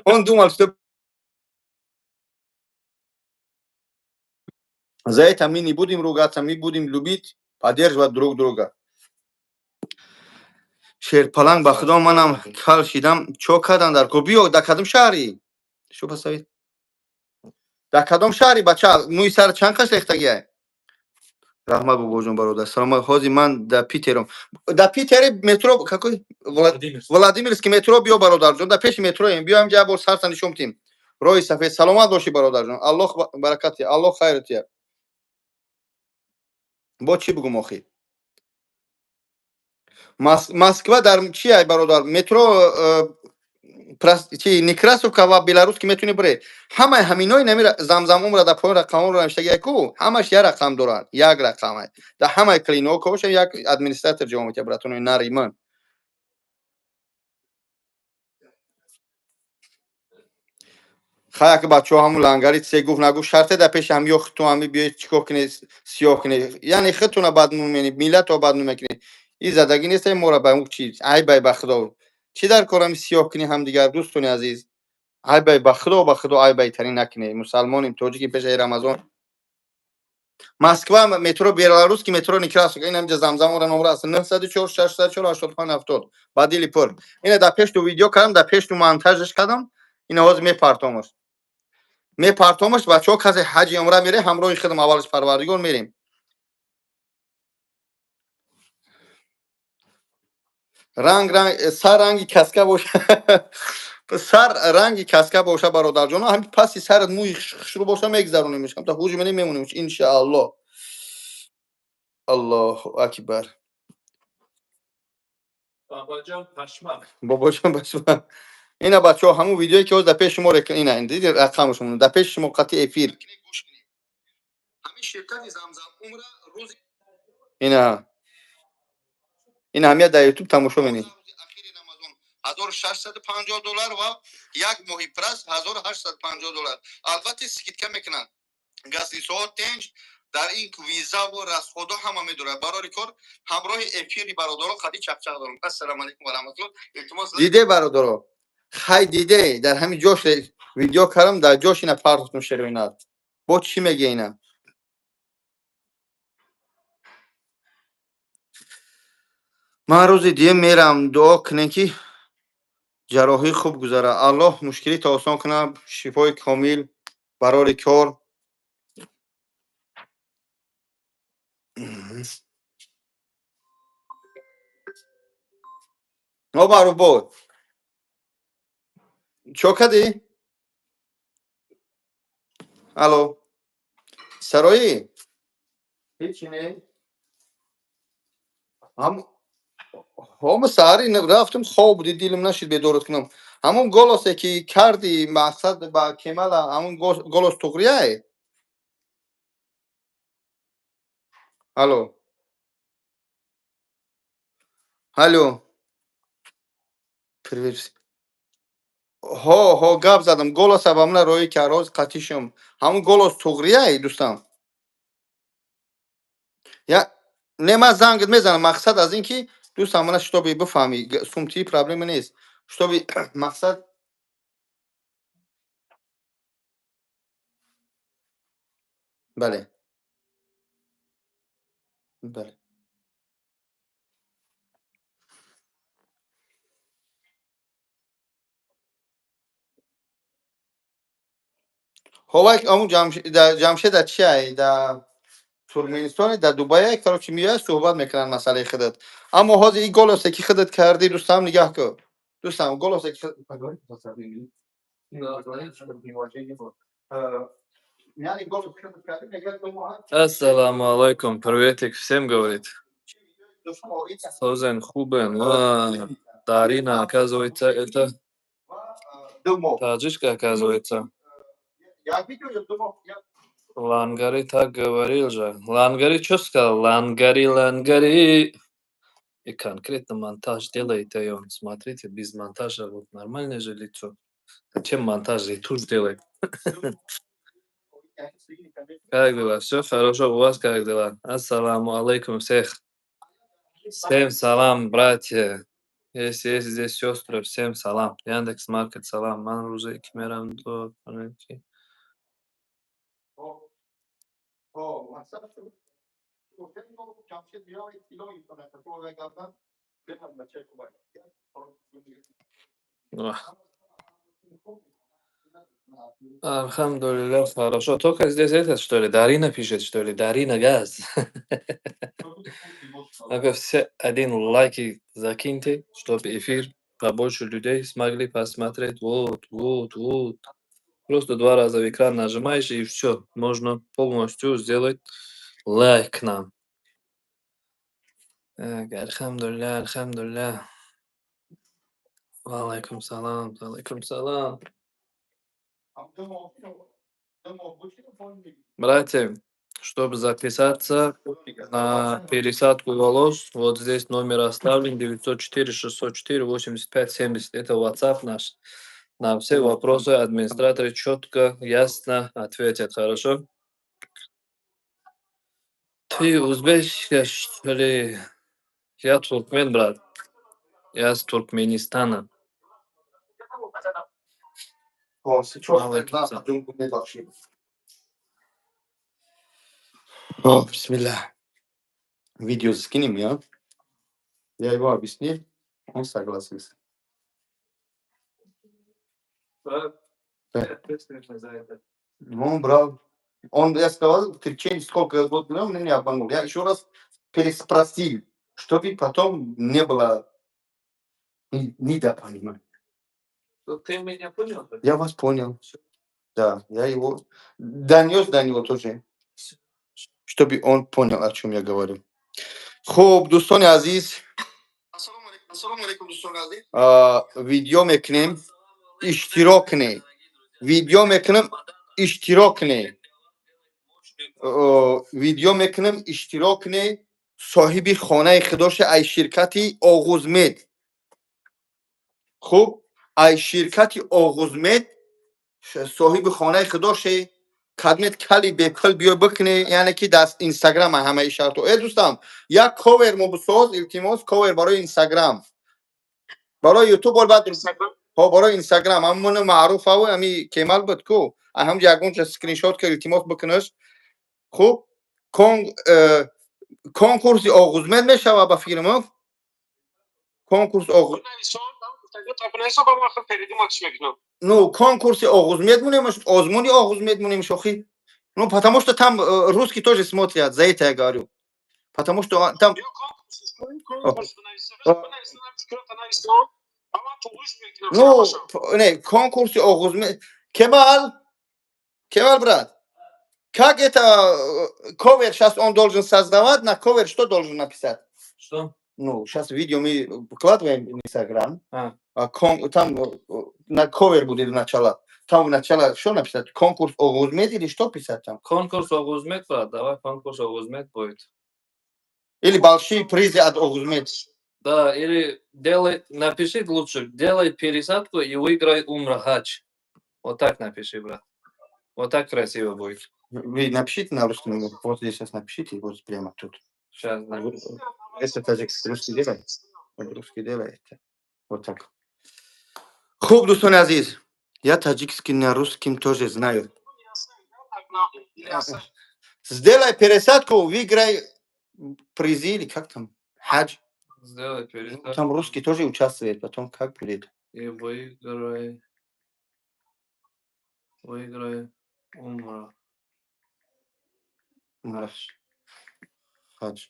Он думал, что за это мы не будем ругаться, мы будем любить, поддерживать друг друга. شیرپلنگ به خدا منم کل شیدم چو کردن در کوبیو در کدام شهری شو بسوید در کدام شهری بچه موی سر چند کس ریختگیه رحمت باباجون برادر سلام حاضی من در پیترم در پیتر مترو какой Владимирский метро биё бародарҷон дар пеши метроем биё ҳамҷа бор сар нишон тим роҳи сафед саломат бошӣ бародарҷон аллоҳ баракати аллоҳ хайратия бо чӣ бугум охир Москва дар чи ай бародар метро чи Некрасовка ва Белорусский метуни бире ҳамаи ҳаминои нами замзамумра дар поёни рақамонро навиштагиак ку ҳамаш як рақам дорад як рақам дар ҳамаи клинока боша як администратор ҷаво мекунад братони нариман хаяк бачаҳо ҳамун лангари се гуфт нагуфт шарте дар пеши ҳами ёхи ту ҳами биёед чикор кунед сиёҳ кунед яъне худтуна баднум менед миллатро баднум мекунед ин задагӣ нест мора ба чи айбай ба худо чӣ дар корами сиёҳ кунӣ ҳамдигар дӯстони азиз айбай ба худо айбайтарин накунед мусалмоним тоҷиким пешаи рамазон Москва метро белорусский метро Некрасовка ин ҳамҷа замзамора номра аст 904 604 85 70 ба дили пур ина дар пеш ту видео кардам дар пеш ту монтажш кардам ина ҳозир мепартомаш мепартомаш бачаҳо касе ҳаҷи умра мере ҳамроҳи худам аввалаш парвардигор мерем ранг сар ранги каска боша сар ранги каска боша бародарҷон ҳами паси сарат мӯи хушрӯ боша мегзаронемш ҳамта ҳуҷ мене мемонемш иншааллоҳ аллоҳу акбар Бабаҷон пашмак. бобоҷон башма ина бачаҳо ҳамун видеое ки ҳоз дар пеши мо ина диди рақамшон дар пеши шумо қати эфир ҳамин ширкати замзамумра рӯзи ина ҳамия дар ютуб тамошо менед ахири рамазон $1650 ва як моҳи прас $1850 албатта скидка мекунанд гасисоҳо тенҷ дар ин визаву расходҳо ҳама медорад барори кор ҳамроҳи эфири бародарон қади чақчақ дорам ассалому алайкум ва раҳматуллоҳ илтимос диде бародаро хай диде дар ҳамин ҷош видео кардам дар ҷош ина партон шароинат бо чӣ мега ина ман рӯзи дием мерам дуо кунем ки ҷарроҳӣ хуб гузара аллоҳ мушкилита осон кунад шифои комил барори кор о маъруфбод чо кади алло сароӣ ҳечи не ҳому саҳари рафтум хоб буди дилам нашид бедорат кунам ҳамун голосе ки карди мақсад ба кемала ҳамун голос туғрияе алло алло ҳо гап задам голоса ба мана роӣ ки ҳарроз қатӣ шум ҳамун голос туғрияе дӯстам не ман зангт мезанам мақсад аз ин ки дӯстам мана шутоби бифаҳмӣ сумтии проблема нест шутоби мақсад бале бале Hovak amu Jamshid чай да Туркменистон да Дубай короче мия суҳбат мекунанд масъалаи худат. Аммо ҳозир ин голосе ки худат кардӣ дӯстам нигоҳ кун. Дӯстам голосе ки яъне голосе ки худат кардӣ мегӯяд ки мо Ассаламу алайкум, приветик всем говорит. Созен хубен. Дарина, оказывается, это таджичка, оказывается. як видео я думал, Лангари так говорил же. Лангари что сказал? Лангари. И конкретно монтаж делает, и он, смотрите, без монтажа вот нормальное же лицо. Зачем монтаж ретушь делает? Как дела? Все хорошо, у вас как дела? Ассаламу алейкум всех. Всем салам, братья. Есть здесь сестры, всем салам. Яндекс Маркет салам. Ман рӯзе ки мерам до Алхамдулилlah, хорошо. Только здесь этот, что ли, Дарина пишет, что ли? Дарина Газ. Ну-ка, все один лайки закиньте, чтобы эфир побольше людей смогли посмотреть. Вот. Просто 2 раза в экран нажимаешь, и все. Можно полностью сделать лайк нам. Так, альхамдулилlah. Алейкум салам. Братья, чтобы записаться на пересадку волос, вот здесь номер оставлен, 904-604-85-70. Это WhatsApp наш. На все вопросы администраторы четко, ясно ответят, хорошо? Ты узбечка, что ли? Я туркмен, брат. Я с Туркменистана. Бисмилlah. Видео скинем, я? Я его объяснил, он согласился. Он брал. Я сказал, в течение сколько год был, он меня обманул. Я еще раз переспросил, чтобы потом не было недопонимания. Ты меня понял? Я вас понял. Да, я его донес до него тоже, чтобы он понял, о чем я говорю. Хуб, دوستان عزیز السلام علیکم دوستان عزیز ویدیو میکنیم اشتراک کنید ویدیو میکنم اشتراک کنید ویدیو میکنم اشتراک کنید صاحب خانه خداش ای شرکتی آغوزمید خوب ای شرکتی آغوزمید صاحب خانه خداش کدمت کلی بکل بیا بکنه یعنی که دست اینستاگرام همه شرط ای دوستان یک کاور مبساز التماس کاور برای اینستاگرام برای یوتیوب اور بعد ها برای اینستاگرام همون معروف او امی کمال بود کو هم یگون چه اسکرین شات که التماس بکنش خوب کنکورس آغوزمند میشه با فکر ما کنکورس ну конкурсе آغوزمند مونیم آزمونی آغوزمند مونیم شوخی ну потому что там русские тоже смотрят за это я говорю потому что там ну не конкурсе آغوزمند Кемал брат как это ковер сейчас он должен создавать на ковер что должен написать Что? ну сейчас видео мы выкладываем в Инстаграм там на ковер будет начало там начало что написать конкурс آغوزمند или что писать там Конкурс Огузмед, брат, давай конкурс Огузмед будет. или большие призы от آغوزمند Да, или напиши лучше, делай пересадку и выиграй умра хадж. Вот так напиши, брат. Вот так красиво будет. вы напишите на русском вот здесь сейчас напишите вот прямо тут Сейчас, это таджикский русский делает русский делает вот так خوب دوستان عزیز я таджикский на русским тоже знаю сделай пересадку выиграй призы или как там хадж сделай пересадку. там русский тоже участвует потом как будет И выиграй. حاج.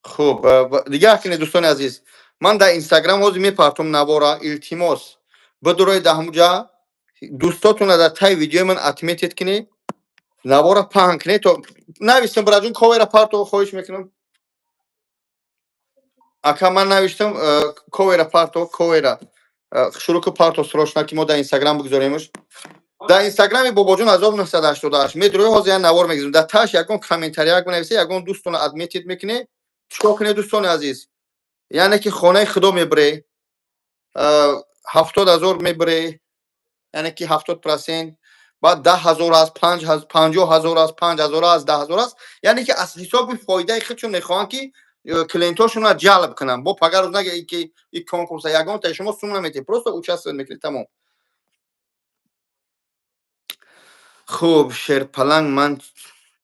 خب دیگه اکنون دوستان عزیز من در اینستاگرام از میپرتم نوارا التماس بدروید همونجا دوستاتون در تای ویدیو من اتمیتید کنی نوارا پهن کنی تو نویستم برای کویر پارتو خواهش میکنم اکا من نوشتم کویر پارتو کویر شروع که پارتو سروشنا که ما در اینستاگرام بگذاریمش در اینستاگرام باباجون 1988 میدروی حاضر نوار میگذارم در تاش یکون کامنتاری یک بنویسی یکون دوستون ادمیتید میکنی چیکار کنی دوستان عزیز یعنی که خانه خدا میبره 70,000 میبره یعنی که 70% بعد 10,000 است 50,000 است 5,000 است 10,000 است یعنی که از حساب فایده خودشون میخوان که کلینتاشون رو جلب کنن با پگر روز نگه که این کنکورس یگان تا شما سوم نمیتید پروستا اوچست میکنید تمام خوب شیر پلنگ من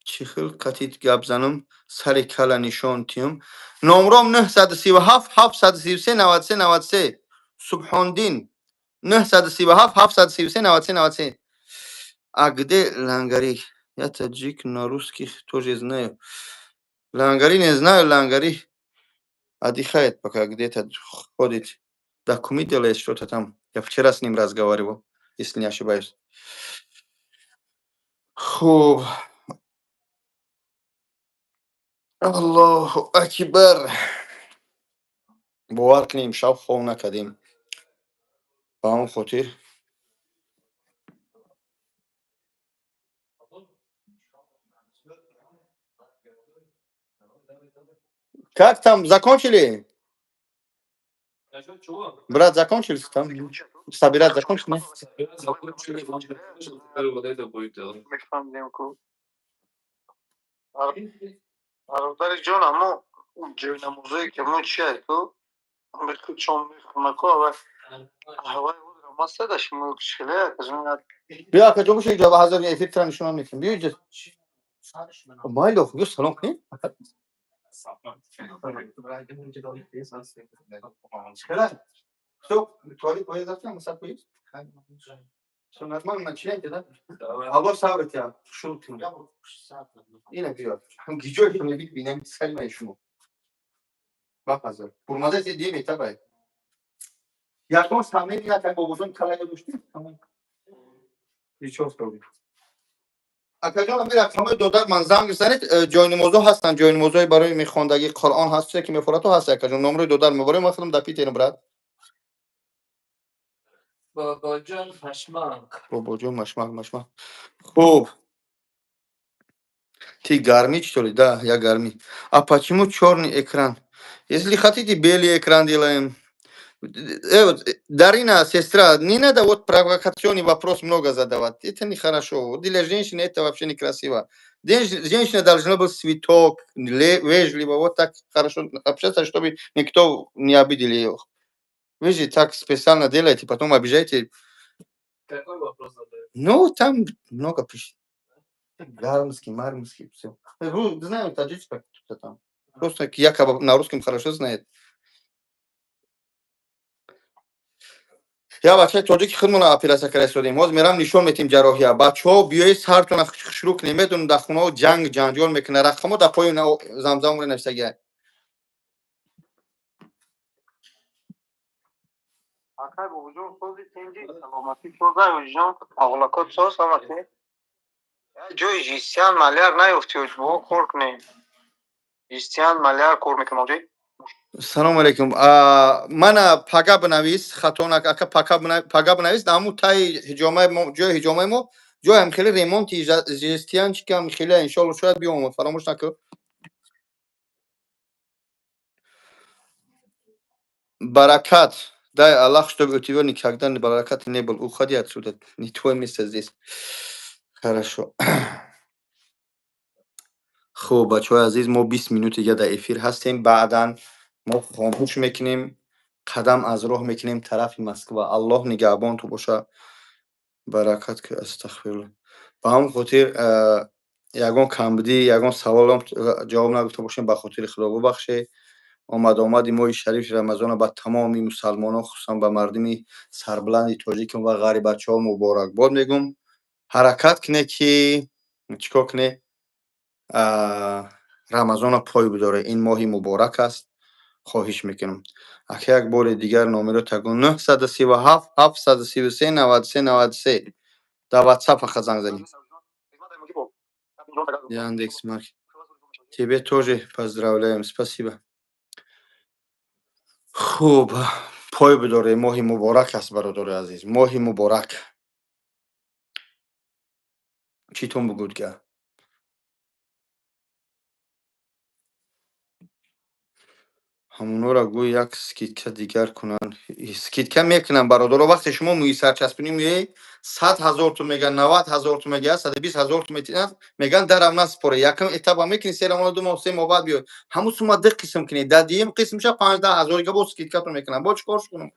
چی خلقتید گپ زنم سر کلا نشان تیم نمرام 937 733 93 93 سبحان 937 733 93 93 А где Лангари? Я таджик, на русский тоже знаю. Лангари не знаю, Лангари отдыхает пока где-то ходит. Документ делает что-то там. Я вчера с ним разговаривал, если не ошибаюсь. Хуб. Аллаху Акбар. باور کنیم شب خواب نکردیم با همون خاطر как там закончили брат закончили там собирать закончили Теперь вот это будет. برادر جان اما جای نمازایی که ما چیه تو میخواد شام میخونه که و هوای بود رو ما صداش مشکله از اون بیا که جو بشه اینجا حاضر یه فیلتر نشون میکنم بیا اینجا مایلو یه سلام کنی تو توری پای داشتم مثلا پای سنت من چیه دیدم هوا صبرت یا شروع کنم اینه بیا هم گیجوی کنه ببینم سلام شما بپذیر پرماده دیگه میتابه یکم سامی یا تا بابوزون کلاه دوشتی تمام هیچوست بود اگر جان میرم تمام دادر من زنگ زنید جای موضوع هستن جای موضوعی برای میخواندگی قرآن هست که میفراتو هست اگر جان نمره دادر میبرم مثلا دپیت اینو برات بابا جان مشمق خوب ты гармить что ли да я гарми а почему черный экран если хотите белый экран делаем Дарина, сестра, не надо вот провокационный вопрос много задавать. Это нехорошо. Для женщины это вообще некрасиво. Женщина должна быть цветок, вежливо, вот так хорошо общаться, чтобы никто не обидел ее. Вы же так специально делаете, потом обижаете. Какой вопрос задает? Ну, там много пишет. Гармский, мармский, все. Знаю, таджикский как-то там. Просто якобы на русском хорошо знает. یا بچه تاجیک خودمون اپیراسا کرستودیم باز میرم نشون میتیم جراحی بچه‌ها بیای سرتون شروع کنیم میتون در خونه جنگ جنجال میکنه رقمو در پای زمزم رو نوشته آخر به وجود خودی تنجی سلامتی توزای وجود اغلاقات ساس آمدی جوی جیستیان مالیار نیفتی و جو کور کنیم جیستیان مالیار کور میکنم جی سلام علیکم من پاگا بنویس خطا نکه پاگا بنویس دامو تای هجامه جای هجامه ما جای هم خیلی ریمونت جیستیان چی که هم خیلی انشالله شاید بیام فراموش نکن برکت дай Аллах, чтобы у тебя никогда не баракат не был. Уходи отсюда. Не твое место здесь. Хорошо. خب بچه‌های عزیز ما 20 минут دیگه در افیر هستیم بعداً ما خاموش میکنیم قدم از راه میکنیم طرف مسکو الله نگهبان تو باشه برکت که استغفرالله با هم خاطر یگان کمبودی یگان سوالم جواب نگفته باشیم به خاطر خدا ببخشه آمد ماه شریف رمضان با تمامی مسلمانان خصوصا به مردمی سربلند تاجیک و غریب بچه‌ها مبارک باد میگم ҳаракат куне ки чикор куне рамазона пой бидоре. Ин моҳи муборак аст. хоҳиш мекунам ака як бори дигар номеро тагон 937 733 93 93 дар WhatsApp фақат занг занед. Яндекс.Маркет. Тебе тоже поздравляем. Спасибо. Хуб, пой бидоре. Моҳи муборак аст бародари азиз. Моҳи муборак. چی تون بگود که همونا را گوی یک سکیتکه دیگر کنن سکیتکه میکنن برادر وقتی شما موی سرچسبونی میگه 100,000 تو میگن 90,000 تو میگه 120,000 تو میگن درم نسپره یکم اتبا میکنی سه دو ماه سه ماه بعد بیاد همون سوما ده قسم کنی در دیم قسم شه 15,000 که با سکیتکه تو میکنن با چیکار کنم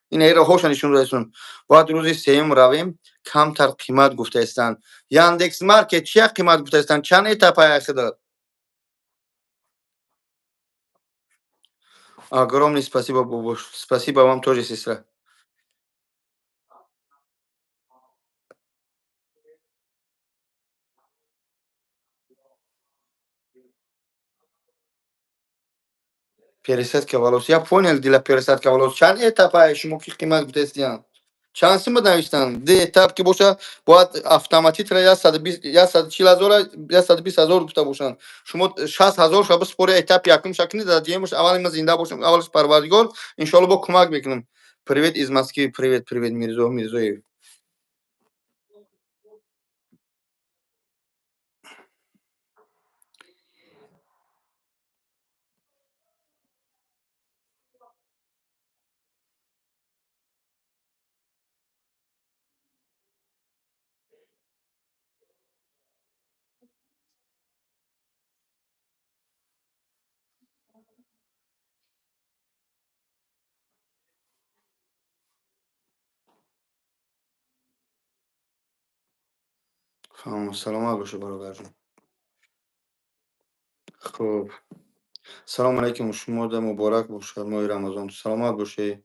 این ایرا هوشانشون رسون بعد روزی سیم رویم کمتر قیمت گفته استن یاندکس مارکت چه قیمت گفته استن چند اتپای خدات огромное спасибо Бобуш. Спасибо вам тоже, сестра. Пересадка волос. Я понял, для пересадки волос. Чанд этапа шумо ки қимат гуфтестиян? Чанд сима навиштан? Де этап ки боша, бояд автоматик ра 120 140,000 120,000 гуфта бошанд. Шумо 60,000 шаба спори этап якум шакни да диемуш аввал ма зинда бошам, аввалш парвардигор, иншалло бо кумак мекунам. Привет из Москвы, привет, привет Мирзо, Мирзоев. Саломат боша бародарҷон. Хуб. Салом алейкум, шумо да муборак бошад моҳи Рамазон. Саломат бошед.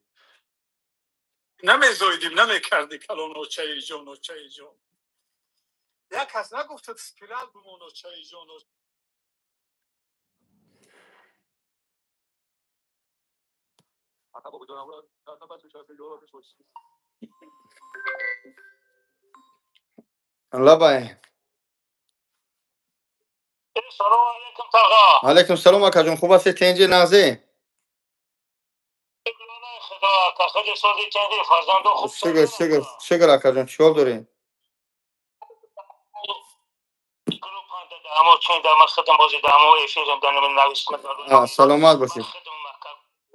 نمیزویدیم نمیکردی کلون نوچه جون نوچه جون یک کس نگفت سپیرال بمون نوچه جون لبای. سلام علیکم تاغا علیکم سلام اکا جون. خوب هستی تنجی نازی؟ خدا کسایی سازی چندی فرزندو خوب شکر اکا جون. چیکار داری؟ گروپ هنده دامو چند دامو خدم بازی دامو افیرم دانم نویسم سلامت باشی.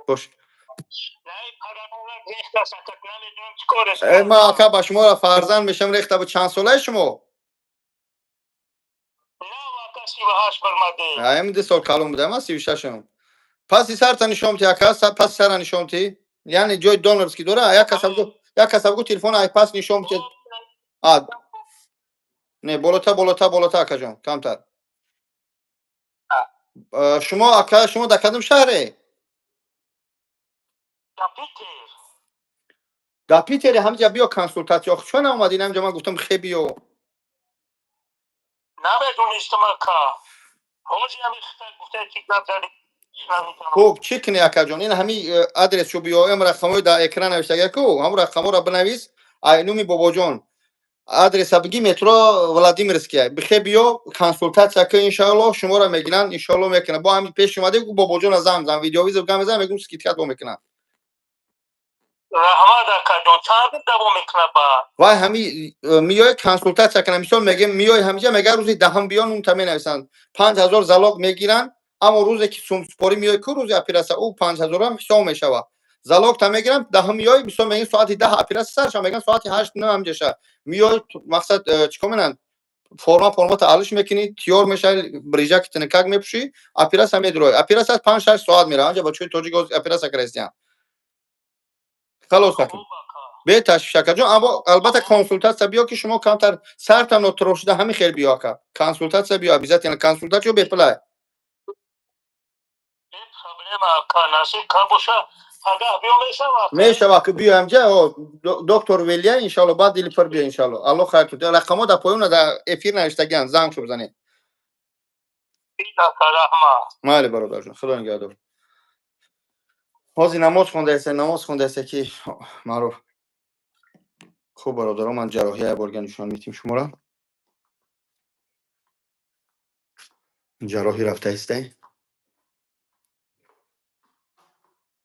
باش. نه پرانولا ریخت سکت نمیدونم چیکارش ما اکا با شما را فرزند میشم ریخته با چند ساله شما؟ نه واقعا 38 برمده ایم ده سال کلون بوده ما 36 م. پس سر تا نشامتی اکا پس سر نشامتی یعنی جای دونرز کی داره یک کسب تلفن ای پس نشامتی نه بالاتر اکا جون کمتر شما اکا شما در کدوم شهره؟ در پیتر همینجا بیا کنسولتاسیون چون اومدین همینجا من گفتم خیلی بیا نمیدونستم اکا همونجا گفته تیکت داری خوب چی کنی اکا جون این همین آدرس شو بیا ام رقمو در اکران نوشته کو هم رقمو را بنویس اینومی بابا جون آدرس بگی مترو ولادیمیرسکی بخیر بیا کنسولتاسیا که ان شاء الله شما را میگیرن ان شاء الله میکنه با همین پیش اومده بابا جون از زم ویدیو میذارم میگم سکیت با میکنه رحمت کردون چند دوام میکنه با وای همی میای کنسولتاسیا کنم مثلا میگم میای همینجا میگه روزی دهم بیان اون تامین نویسن 5000 زلاق میگیرن اما روزی که سوم سپاری میای که روزی اپیراسا او 5000 هم حساب میشه زلاق تا میگیرن دهم میای مثلا میگن ساعت 10 اپیراسا سرش میگن ساعت 8 نه همینجا شه میای مقصد چیکار میکنن فرما تعالش میکنی تیار میشه بریجا که تنکاگ میپوشی اپیراسا میدروی اپیراسا 5 6 ساعت میره اونجا بچوی توجی اپیراسا کریستیان خلاص کن به تشویش جون اما البته کنسولتاسیا بیا که شما کمتر سرتان ترشده همین خیر بیا که کنسولتاسیا بیا بیزات یعنی کنسولتاسیو بپلای پرابلم کا ناسب کا باشه اگر بیا میشود میشه که بیایم جا دکتر ولیا ان شاء الله بعد دیلیفر بیا ان شاء الله الله خیر تو رقمو در پایون در افیر نوشتگان زنگ شو بزنید رحمت مالی برادر جان خدا نگهدار حاضی نماز خونده است که معروف خوب برادران من جراحی بارگه نشان میتیم شما را جراحی رفته است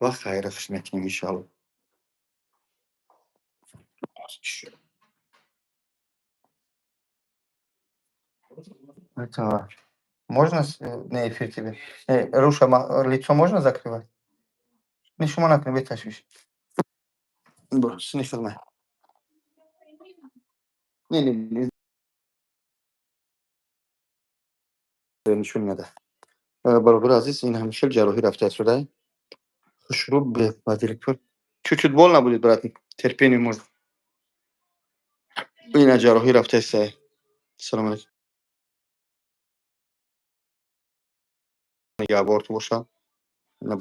و خیرش میتیم ان شاء الله Это можно на эфир тебе? Руша, лицо можно закрывать? Не шума накрой, вытащишь. Снизу на. Не, ничего не надо. برادر عزیز این همیشه جراحی رفته شده شروع به دکتر чуть-чуть больно будет брат терпение может این جراحی رفته است سلام علیکم نگهدار تو باشه نه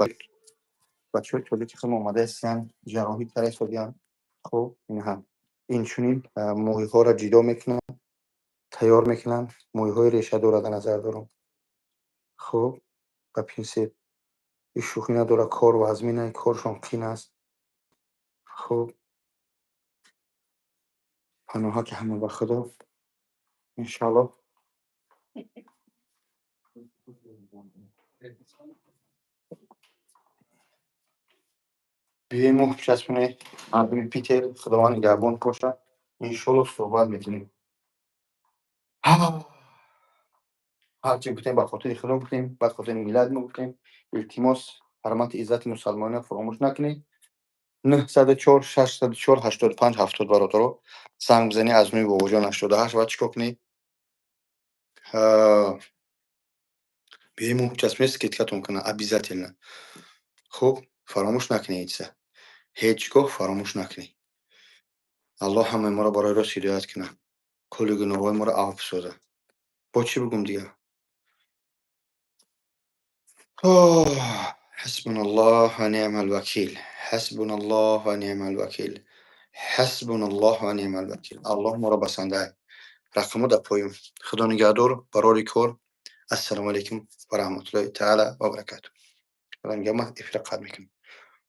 بچه‌ها تولی که خیلی اومده هستن جراحی کردن شدن خب این هم این چونین موی ها را جدا میکنن تیار میکنن موی های ریشه داره در نظر دارم خب و پینسیت این شوخی نداره کار و هزینه کارشون کین است خب پناها که همه به خدا انشالله بیاییم چسبونه مردم پیتر خداوند نگهبان باشه انشالله صحبت میتونیم هرچی بودیم به خاطر خدا بودیم به خاطر میلاد ما بودیم التماس حرمت عزت مسلمانان فراموش نکنید 904 604 85 70 برادر رو زنگ بزنی از نوی بابا جان 88 و چیکار کنی بیاییم چسبونه سکیتکتون کنه обязательно خب فراموش نکنید هیچگاه فراموش نکنید الله همه ما را برای راست هدایت کنه کل گناههای ما را عفو سازه با چی بگم دیگه حسبنا الله و نعم الوکیل حسبنا الله و نعم الوکیل حسبنا الله و نعم الوکیل الله ما را بسنده رقمو در پاییم خدا نگهدار برای کار السلام علیکم و رحمت الله تعالی و برکاته الان گما افراد میکنم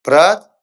برات